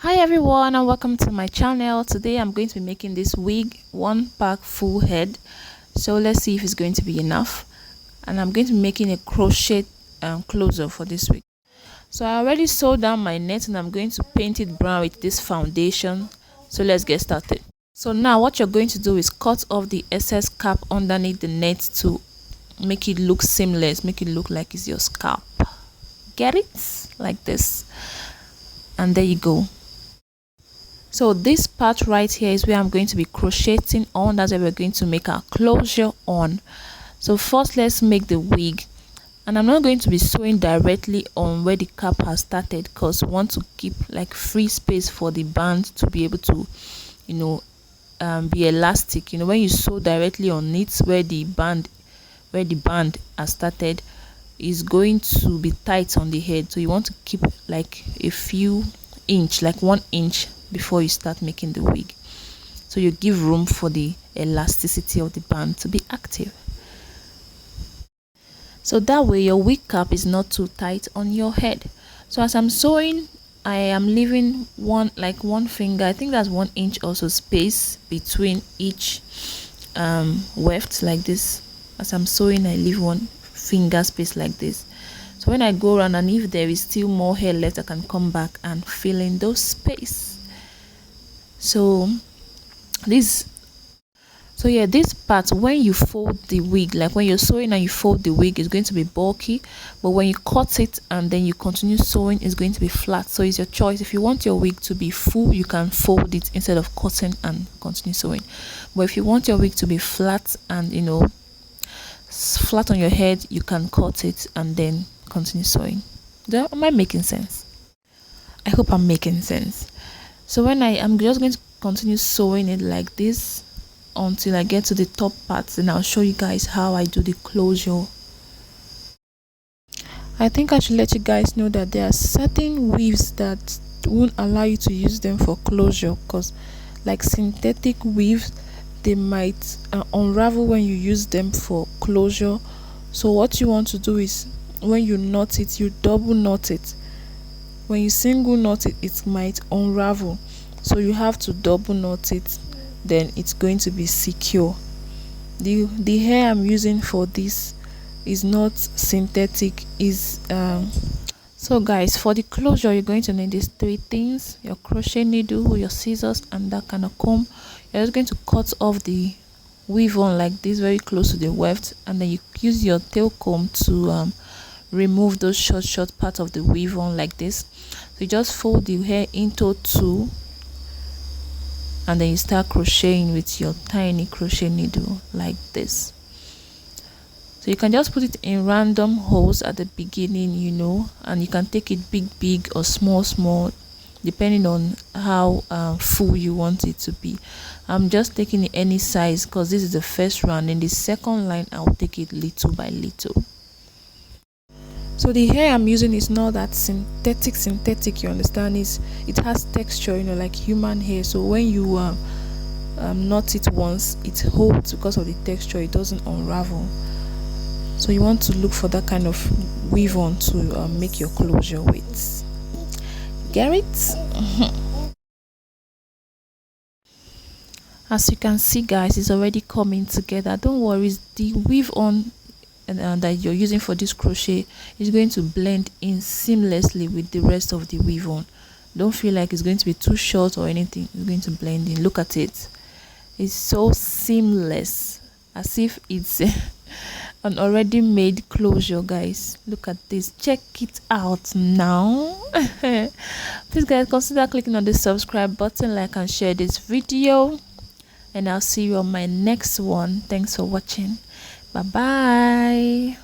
Hi everyone and welcome to my channel. Today I'm going to be making this wig, one pack full head. So let's see if it's going to be enough. And I'm going to be making a crochet closer for this wig. So I already sewed down my net and I'm going to paint it brown with this foundation. So let's get started. So now what you're going to do is cut off the excess cap underneath the net to make it look seamless, make it look like it's your scalp. Get it? Like this. And there you go. So this part right here is where I'm going to be crocheting on. That's where we're going to make our closure on. So first let's make the wig, and I'm not going to be sewing directly on where the cap has started because we want to keep like free space for the band to be able to be elastic. When you sew directly on it where the band has started, is going to be tight on the head, so you want to keep like a few inch, like 1 inch before you start making the wig, so you give room for the elasticity of the band to be active, so that way your wig cap is not too tight on your head. So as I'm sewing, I am leaving one finger, I think that's 1 inch also space between each weft, like this. As I'm sewing, I leave 1 finger space like this, so when I go around and if there is still more hair left, I can come back and fill in those space. So this part, when you fold the wig, like when you're sewing and you fold the wig, is going to be bulky, but when you cut it and then you continue sewing, it's going to be flat. So it's your choice. If you want your wig to be full, you can fold it instead of cutting and continue sewing. But if you want your wig to be flat and flat on your head, you can cut it and then continue sewing. Am I making sense? I hope I'm making sense. So when I'm just going to continue sewing it like this until I get to the top parts, and I'll show you guys how I do the closure. I think I should let you guys know that there are certain weaves that won't allow you to use them for closure, because like synthetic weaves, they might unravel when you use them for closure. So what you want to do is, when you knot it, you double knot it. When you single knot it, it might unravel, so you have to double knot it, then it's going to be secure. The hair I'm using for this is not synthetic, is so guys, for the closure you're going to need these 3 things: your crochet needle, your scissors, and that kind of comb. You're just going to cut off the weave on like this, very close to the weft, and then you use your tail comb to remove those short part of the weave on like this. So you just fold the hair into 2, and then you start crocheting with your tiny crochet needle like this. So you can just put it in random holes at the beginning, and you can take it big or small depending on how full you want it to be. I'm just taking it any size because this is the first round. In the second line, I'll take it little by little. So the hair I'm using is not that synthetic, you understand? It has texture, like human hair. So when you knot it once, it holds because of the texture, it doesn't unravel. So you want to look for that kind of weave on to make your closure with. Get it? As you can see guys, it's already coming together. Don't worry, the weave on that you're using for this crochet is going to blend in seamlessly with the rest of the weave on. Don't feel like it's going to be too short or anything. It's going to blend in. Look at it, it's so seamless, as if it's an already made closure. Guys, look at this, check it out now. Please guys, consider clicking on the subscribe button, like and share this video, and I'll see you on my next one. Thanks for watching. Bye bye.